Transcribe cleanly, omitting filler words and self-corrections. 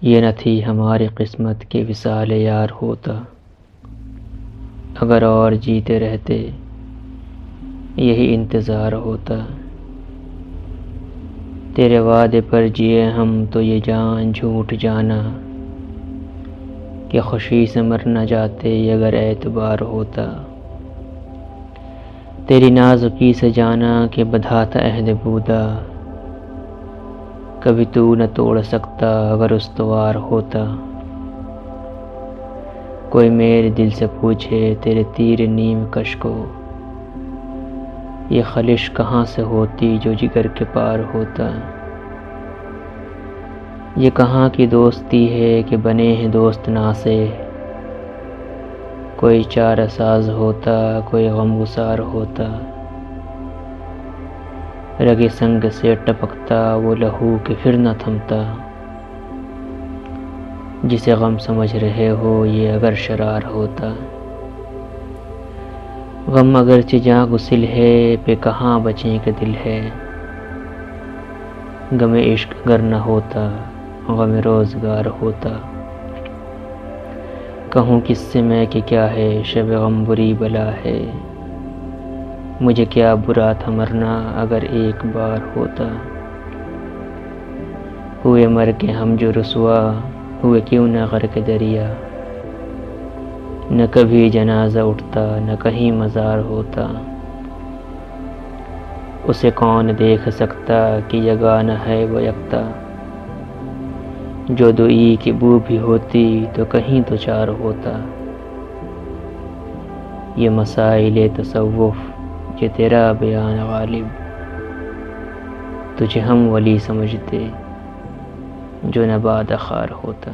ये न थी हमारी किस्मत के विसाल यार होता, अगर और जीते रहते यही इंतज़ार होता। तेरे वादे पर जिए हम तो ये जान झूठ जाना कि खुशी से मर न जाते अगर एतबार होता। तेरी नाजुकी से जाना कि बंधा था अहद बूदा, कभी तू न तोड़ सकता अगर उस्तवार होता। कोई मेरे दिल से पूछे तेरे तीर नीम कश को, ये खलिश कहाँ से होती जो जिगर के पार होता। ये कहाँ की दोस्ती है कि बने हैं दोस्त ना से, कोई चारा साज होता कोई गमगुसार होता। रगे संग से टपकता वो लहू कि फिर न थमता, जिसे गम समझ रहे हो ये अगर शरार होता। गम अगरचे जहाँ गुसिल है पे कहाँ बचें के दिल है, गम इश्क अगर न होता गम रोज़गार होता। कहूँ किससे मैं कि क्या है शब गम बुरी बला है, मुझे क्या बुरा था मरना अगर एक बार होता। हुए मर के हम जो रुसवा हुए क्यों न गर्क दरिया, न कभी जनाजा उठता न कहीं मज़ार होता। उसे कौन देख सकता कि यगाना है वो यकता, जो दो ई की बू भी होती तो कहीं तो चार होता। ये मसाइल तसव्वुफ़ ये तेरा बयान गालिब, तुझे हम वली समझते जो नबाद खार होता।